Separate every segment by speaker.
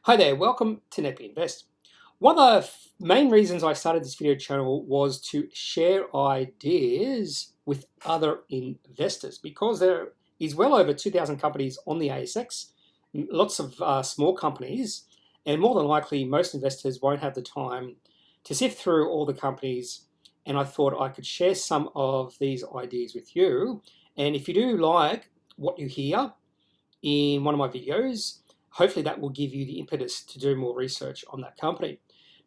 Speaker 1: Hi there, welcome to Kneppy Invest. One of the main reasons I started this video channel was to share ideas with other investors because there is well over 2,000 companies on the ASX, lots of small companies, and more than likely most investors won't have the time to sift through all the companies, and I thought I could share some of these ideas with you. And if you do like what you hear in one of my videos, hopefully that will give you the impetus to do more research on that company.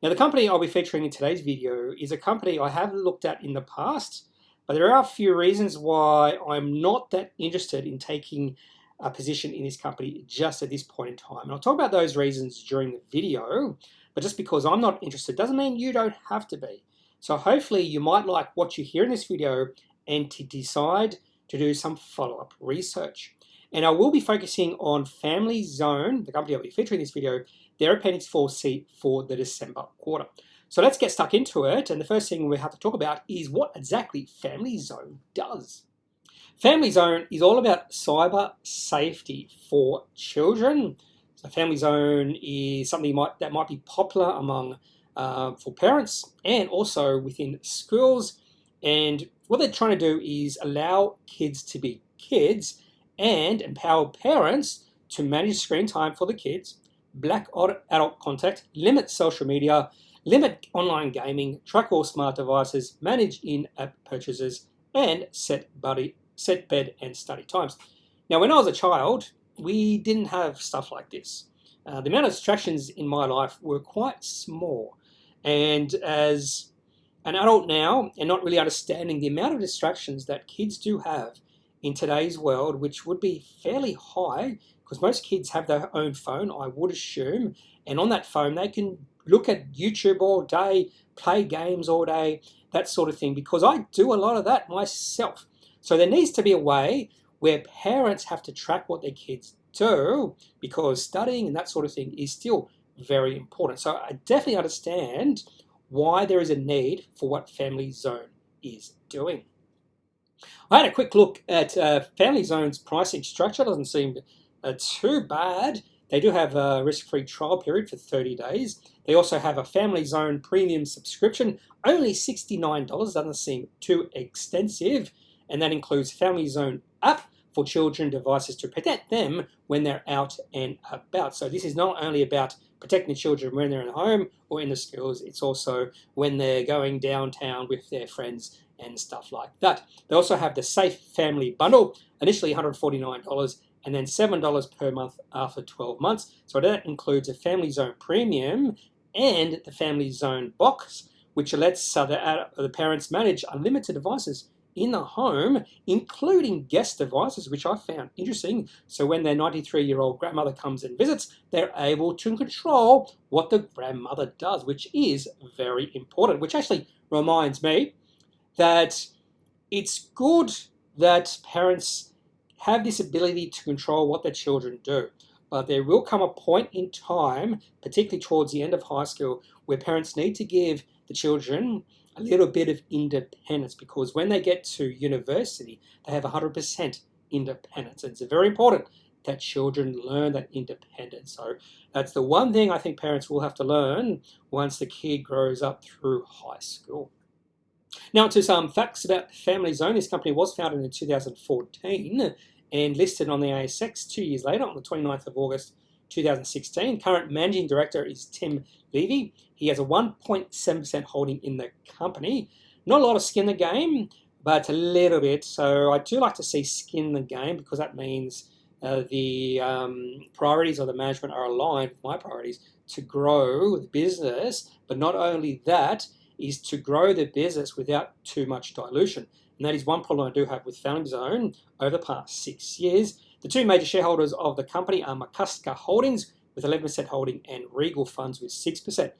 Speaker 1: Now, the company I'll be featuring in today's video is a company I have looked at in the past, but there are a few reasons why I'm not that interested in taking a position in this company just at this point in time. And I'll talk about those reasons during the video, but just because I'm not interested doesn't mean you don't have to be. So hopefully you might like what you hear in this video and to decide to do some follow-up research. And I will be focusing on Family Zone, the company I'll be featuring in this video, their Appendix 4C for the December quarter. So let's get stuck into it. And the first thing we have to talk about is what exactly Family Zone does. Family Zone is all about cyber safety for children. So Family Zone is something that might be popular among for parents and also within schools. And what they're trying to do is allow kids to be kids and empower parents to manage screen time for the kids, block adult contact, limit social media, limit online gaming, track all smart devices, manage in-app purchases, and set bed and study times. Now, when I was a child, we didn't have stuff like this. The amount of distractions in my life were quite small. And as an adult now, and not really understanding the amount of distractions that kids do have in today's world, which would be fairly high because most kids have their own phone, I would assume, and on that phone they can look at YouTube all day, play games all day, that sort of thing, because I do a lot of that myself. So there needs to be a way where parents have to track what their kids do, because studying and that sort of thing is still very important. So I definitely understand why there is a need for what Family Zone is doing. I had a quick look at Family Zone's pricing structure. Doesn't seem too bad. They do have a risk-free trial period for 30 days. They also have a Family Zone premium subscription, only $69. Doesn't seem too extensive. And that includes Family Zone app for children devices to protect them when they're out and about. So this is not only about protecting the children when they're at home or in the schools, it's also when they're going downtown with their friends and stuff like that. They also have the Safe Family Bundle, initially $149 and then $7 per month after 12 months. So that includes a Family Zone Premium and the Family Zone Box, which lets the parents manage unlimited devices in the home, including guest devices, which I found interesting. So when their 93-year-old grandmother comes and visits, they're able to control what the grandmother does, which is very important, which actually reminds me that it's good that parents have this ability to control what their children do. But there will come a point in time, particularly towards the end of high school, where parents need to give the children a little bit of independence, because when they get to university, they have 100% independence. And it's very important that children learn that independence. So that's the one thing I think parents will have to learn once the kid grows up through high school. Now to some facts about Family Zone. This company was founded in 2014 and listed on the ASX 2 years later on the 29th of August 2016. Current managing director is Tim Levy. He has a 1.7% holding in the company. Not a lot of skin in the game, but a little bit. So I do like to see skin in the game, because that means the priorities of the management are aligned with my priorities to grow the business. But not only that, is to grow the business without too much dilution. And that is one problem I do have with Family Zone over the past 6 years. The two major shareholders of the company are McCusker Holdings with 11% holding and Regal Funds with 6%.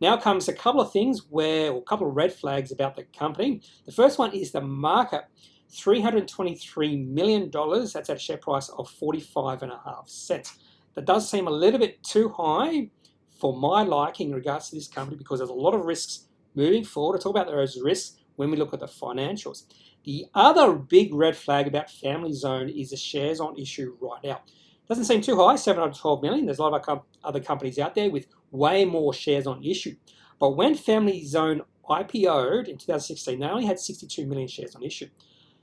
Speaker 1: Now comes a couple of things or a couple of red flags about the company. The first one is the market, $323 million. That's at a share price of 45.5 cents. That does seem a little bit too high for my liking in regards to this company, because there's a lot of risks moving forward. I'll talk about those risks when we look at the financials. The other big red flag about Family Zone is the shares on issue right now. Doesn't seem too high, 712 million. There's a lot of other companies out there with way more shares on issue. But when Family Zone IPO'd in 2016, they only had 62 million shares on issue.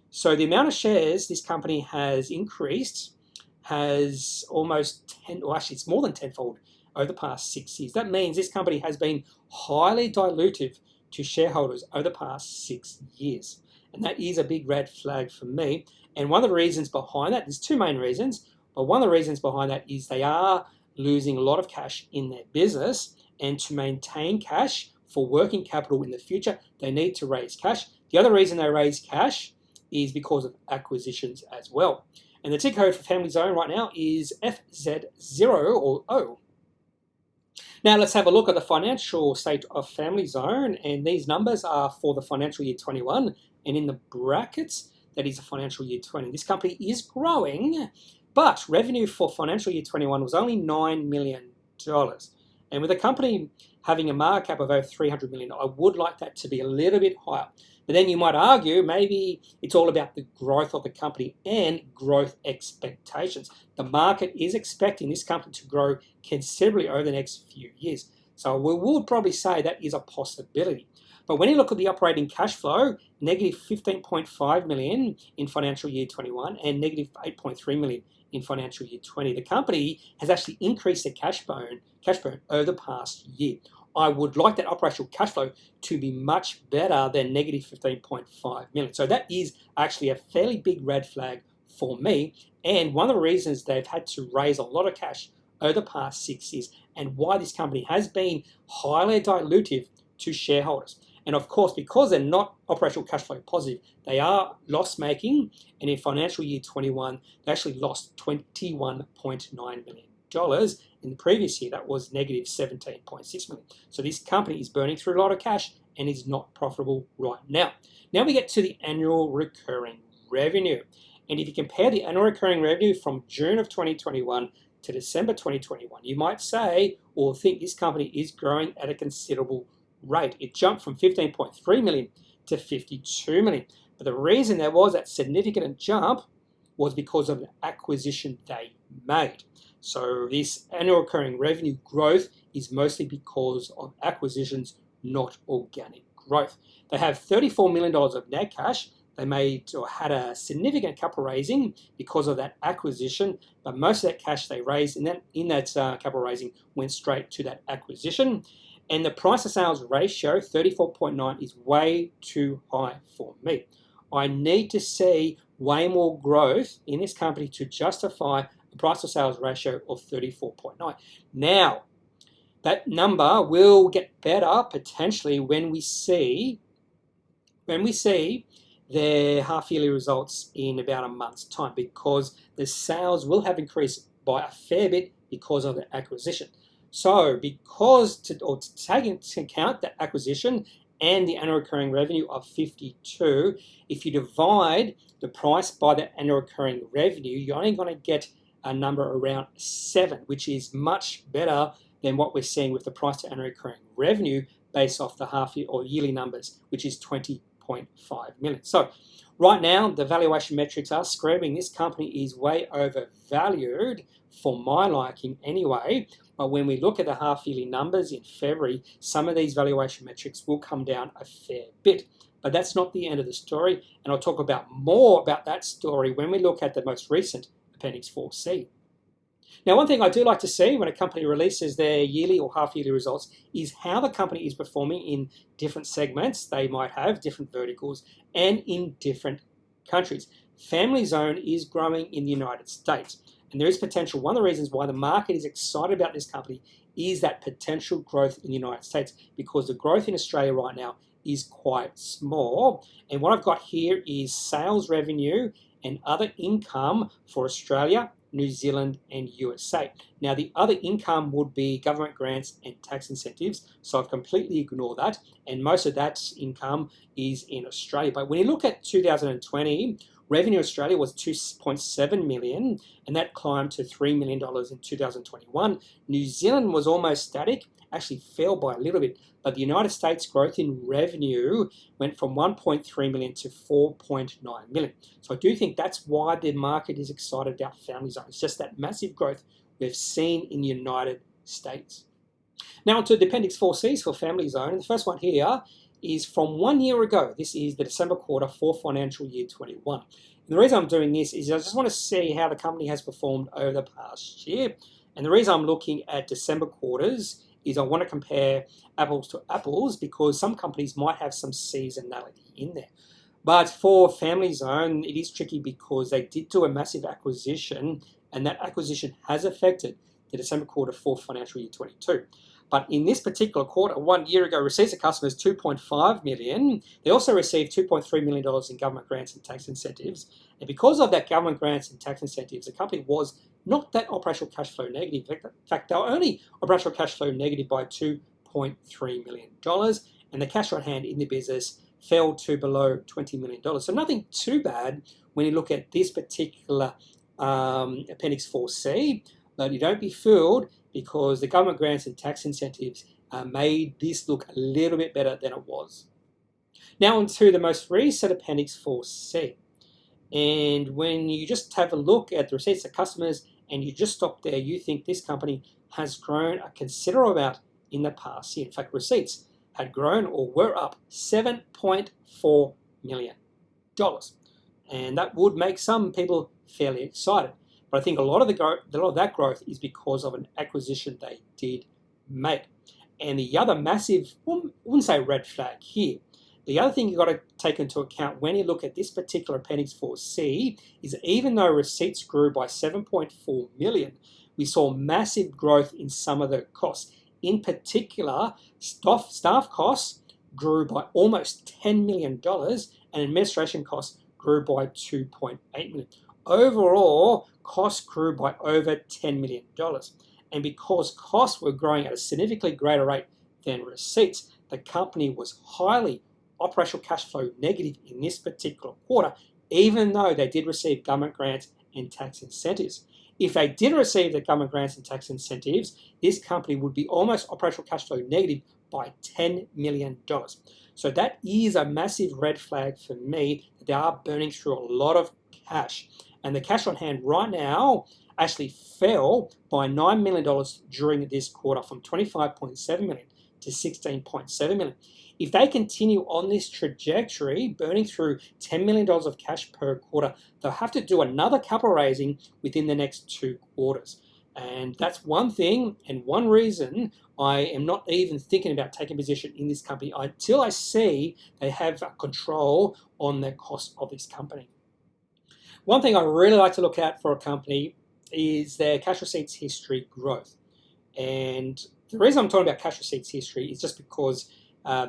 Speaker 1: So the amount of shares this company has increased has almost 10, or actually it's more than tenfold over the past 6 years. That means this company has been highly dilutive to shareholders over the past 6 years. And that is a big red flag for me. And one of the reasons behind that, there's two main reasons, but one of the reasons behind that is they are losing a lot of cash in their business, and to maintain cash for working capital in the future, they need to raise cash. The other reason they raise cash is because of acquisitions as well. And the ticker code for Family Zone right now is FZ0 or O. Now let's have a look at the financial state of Family Zone, and these numbers are for the financial year 21, and in the brackets, that is the financial year 20. This company is growing, but revenue for financial year 21 was only $9 million. And with a company having a market cap of over 300 million, I would like that to be a little bit higher. But then you might argue maybe it's all about the growth of the company and growth expectations. The market is expecting this company to grow considerably over the next few years. So we would probably say that is a possibility. But when you look at the operating cash flow, negative 15.5 million in financial year 21 and negative 8.3 million in financial year 20, the company has actually increased their cash burn over the past year. I would like that operational cash flow to be much better than negative 15.5 million. So that is actually a fairly big red flag for me, and one of the reasons they've had to raise a lot of cash over the past 6 years, and why this company has been highly dilutive to shareholders. And of course, because they're not operational cash flow positive, they are loss-making, and in financial year 21, they actually lost $21.9 million. In the previous year, that was negative 17.6 million. So this company is burning through a lot of cash and is not profitable right now. Now we get to the annual recurring revenue. And if you compare the annual recurring revenue from June of 2021 to December 2021, you might say or think this company is growing at a considerable rate. It jumped from 15.3 million to 52 million. But the reason there was that significant jump was because of the acquisition they made. So this annual recurring revenue growth is mostly because of acquisitions, not organic growth. They have $34 million of net cash. They made or had a significant capital raising because of that acquisition, but most of that cash they raised in that capital raising went straight to that acquisition. And the price to sales ratio, 34.9, is way too high for me. I need to see way more growth in this company to justify a price to sales ratio of 34.9. Now, that number will get better potentially when we see their half-yearly results in about a month's time, because the sales will have increased by a fair bit because of the acquisition. So to take into account the acquisition and the annual recurring revenue of 52, if you divide the price by the annual recurring revenue, you're only going to get a number around 7, which is much better than what we're seeing with the price to annual recurring revenue based off the half-year or yearly numbers, which is 20.5 million. So right now, the valuation metrics are screaming this company is way overvalued for my liking anyway. But when we look at the half-yearly numbers in February, some of these valuation metrics will come down a fair bit. But that's not the end of the story, and I'll talk about more about that story when we look at the most recent Appendix 4C. Now, one thing I do like to see when a company releases their yearly or half-yearly results is how the company is performing in different segments. They might have different verticals and in different countries. Family Zone is growing in the United States, and there is potential. One of the reasons why the market is excited about this company is that potential growth in the United States, because the growth in Australia right now is quite small. And what I've got here is sales revenue and other income for Australia, New Zealand, and USA. Now, the other income would be government grants and tax incentives, so I've completely ignored that, and most of that income is in Australia. But when you look at 2020, Revenue Australia was $2.7 million, and that climbed to $3 million in 2021. New Zealand was almost static, actually fell by a little bit, but the United States growth in revenue went from 1.3 million to 4.9 million. So I do think that's why the market is excited about Family Zone. It's just that massive growth we've seen in the United States. Now onto the Appendix 4Cs for Family Zone. And the first one here is from 1 year ago. This is the December quarter for financial year 21. And the reason I'm doing this is I just want to see how the company has performed over the past year. And the reason I'm looking at December quarters is I want to compare apples to apples because some companies might have some seasonality in there. But for Family Zone, it is tricky because they did do a massive acquisition, and that acquisition has affected the December quarter for financial year 22. But in this particular quarter, 1 year ago, receipts of customers $2.5 million. They also received $2.3 million in government grants and tax incentives. And because of that government grants and tax incentives, the company was not that operational cash flow negative. In fact, they were only operational cash flow negative by $2.3 million. And the cash on hand in the business fell to below $20 million. So nothing too bad when you look at this particular Appendix 4C. But you don't be fooled because the government grants and tax incentives made this look a little bit better than it was. Now onto the most recent Appendix 4C. And when you just have a look at the receipts of customers and you just stop there, you think this company has grown a considerable amount in the past year. In fact, receipts had grown or were up $7.4 million. And that would make some people fairly excited. But I think a lot of that growth is because of an acquisition they did make. And the other massive, I wouldn't say red flag here, the other thing you've got to take into account when you look at this particular Appendix 4C is even though receipts grew by 7.4 million, we saw massive growth in some of the costs. In particular, staff costs grew by almost $10 million and administration costs grew by $2.8 million. Overall, costs grew by over $10 million. And because costs were growing at a significantly greater rate than receipts, the company was highly operational cash flow negative in this particular quarter, even though they did receive government grants and tax incentives. If they did receive the government grants and tax incentives, this company would be almost operational cash flow negative by $10 million. So that is a massive red flag for me that they are burning through a lot of cash. And the cash on hand right now actually fell by $9 million during this quarter from $25.7 million to $16.7 million. If they continue on this trajectory, burning through $10 million of cash per quarter, they'll have to do another capital raising within the next 2 quarters. And that's one thing and one reason I am not even thinking about taking position in this company until I see they have control on the cost of this company. One thing I really like to look at for a company is their cash receipts history growth. And the reason I'm talking about cash receipts history is just because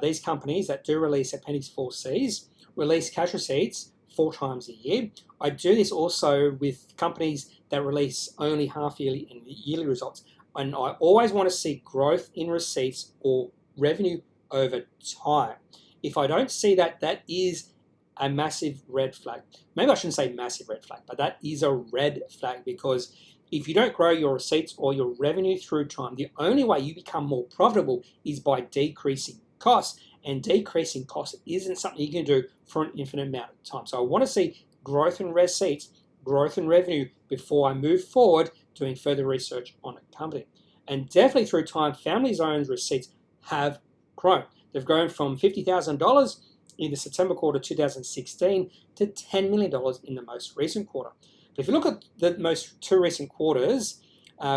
Speaker 1: these companies that do release Appendix 4Cs release cash receipts 4 times a year. I do this also with companies that release only half-yearly and yearly results. And I always want to see growth in receipts or revenue over time. If I don't see that, that is a massive red flag. Maybe I shouldn't say massive red flag, but that is a red flag because if you don't grow your receipts or your revenue through time, the only way you become more profitable is by decreasing costs. And decreasing costs isn't something you can do for an infinite amount of time. So I want to see growth in receipts, growth in revenue before I move forward doing further research on a company. And definitely through time, Family Zone's receipts have grown. They've grown from $50,000 in the September quarter 2016 to $10 million in the most recent quarter. But if you look at the most 2 recent quarters,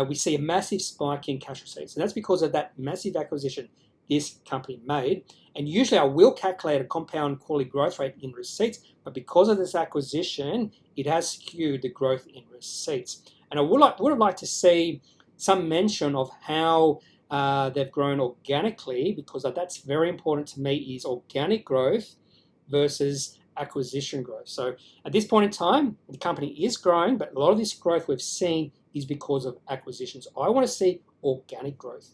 Speaker 1: we see a massive spike in cash receipts. And that's because of that massive acquisition this company made. And usually I will calculate a compound quarterly growth rate in receipts, but because of this acquisition, it has skewed the growth in receipts. And I would have liked to see some mention of how they've grown organically, because that's very important to me, is organic growth versus acquisition growth. So at this point in time, the company is growing, but a lot of this growth we've seen is because of acquisitions. I want to see organic growth.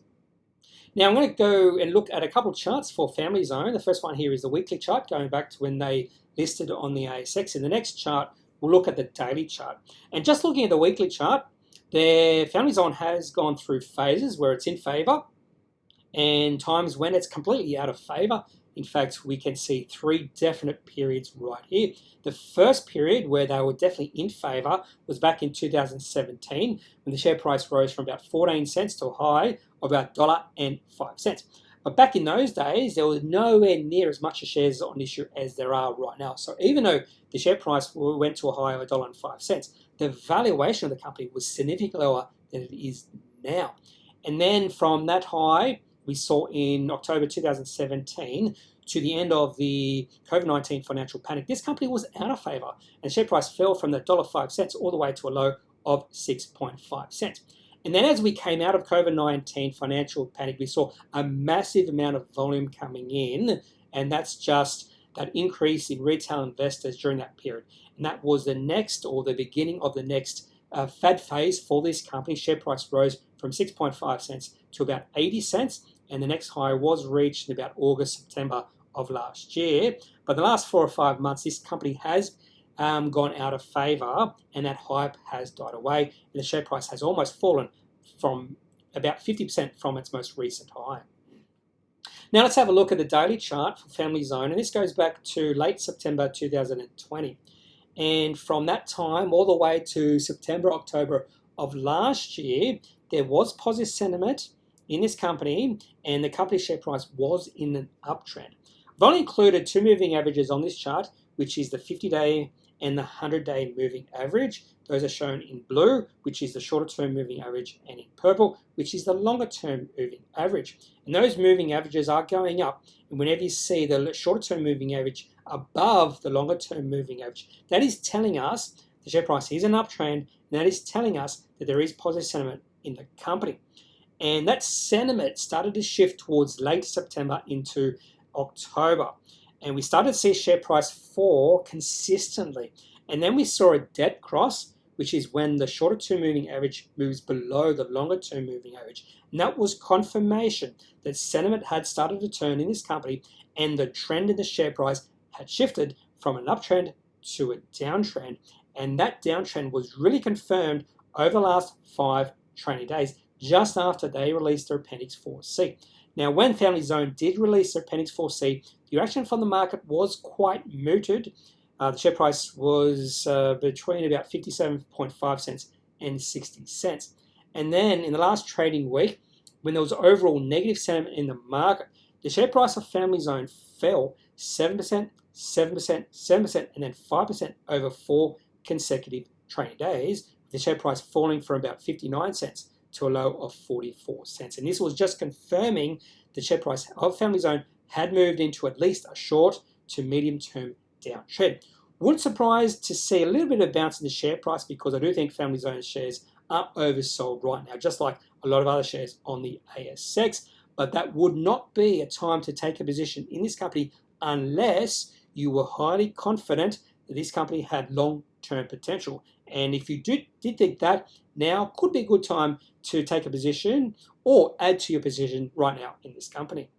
Speaker 1: Now I'm going to go and look at a couple of charts for Family Zone. The first one here is the weekly chart going back to when they listed on the ASX. And the next chart we'll look at the daily chart. And just looking at the weekly chart, their Family Zone has gone through phases where it's in favor and times when it's completely out of favor. In fact, we can see three definite periods right here. The first period where they were definitely in favor was back in 2017 when the share price rose from about 14 cents to a high of about $1.05. But back in those days, there was nowhere near as much shares on issue as there are right now. So even though the share price went to a high of $1.05, the valuation of the company was significantly lower than it is now. And then from that high, we saw in October 2017 to the end of the COVID-19 financial panic, this company was out of favor, and the share price fell from the $1.05 all the way to a low of 6.5 cents. And then as we came out of COVID-19 financial panic, we saw a massive amount of volume coming in, and that's just that increase in retail investors during that period. And that was the next, or the beginning of the next fad phase for this company. Share price rose from 6.5 cents to about 80 cents, and the next high was reached in about August, September of last year. But the last 4 or 5 months, this company has gone out of favor, and that hype has died away, and the share price has almost fallen from about 50% from its most recent high. Now let's have a look at the daily chart for Family Zone, and this goes back to late September 2020. And from that time all the way to September, October of last year, there was positive sentiment in this company, and the company's share price was in an uptrend. I've only included two moving averages on this chart, which is the 50-day and the 100-day moving average. Those are shown in blue, which is the shorter-term moving average, and in purple, which is the longer-term moving average. And those moving averages are going up. And whenever you see the shorter-term moving average above the longer-term moving average, that is telling us the share price is an uptrend, and that is telling us that there is positive sentiment in the company. And that sentiment started to shift towards late September into October. And we started to see share price fall consistently. And then we saw a dead cross, which is when the shorter term moving average moves below the longer term moving average. And that was confirmation that sentiment had started to turn in this company, and the trend in the share price had shifted from an uptrend to a downtrend. And that downtrend was really confirmed over the last 5 trading days, just after they released their Appendix 4C. Now, when Family Zone did release their Appendix 4C, the reaction from the market was quite muted. The share price was between about 57.5 cents and 60 cents. And then in the last trading week, when there was overall negative sentiment in the market, the share price of Family Zone fell 7%, 7%, 7%, and then 5% over 4 consecutive trading days, with the share price falling from about 59 cents to a low of 44 cents. And this was just confirming the share price of Family Zone had moved into at least a short to medium term downtrend. Wouldn't surprise to see a little bit of bounce in the share price, because I do think Family Zone shares are oversold right now, just like a lot of other shares on the ASX. But that would not be a time to take a position in this company unless you were highly confident that this company had long-term potential. And if you did think that, now could be a good time to take a position or add to your position right now in this company.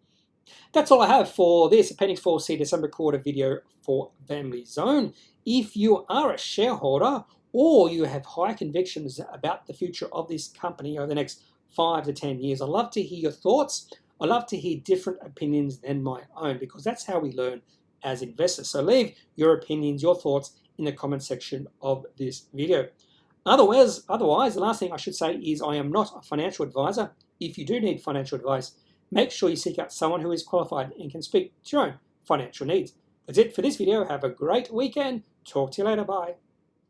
Speaker 1: That's all I have for this Appendix 4C December quarter video for Family Zone. If you are a shareholder or you have high convictions about the future of this company over the next 5 to 10 years, I'd love to hear your thoughts. I'd love to hear different opinions than my own, because that's how we learn as investors. So leave your opinions, your thoughts in the comment section of this video. Otherwise, the last thing I should say is I am not a financial advisor. If you do need financial advice, make sure you seek out someone who is qualified and can speak to your own financial needs. That's it for this video. Have a great weekend. Talk to you later. Bye.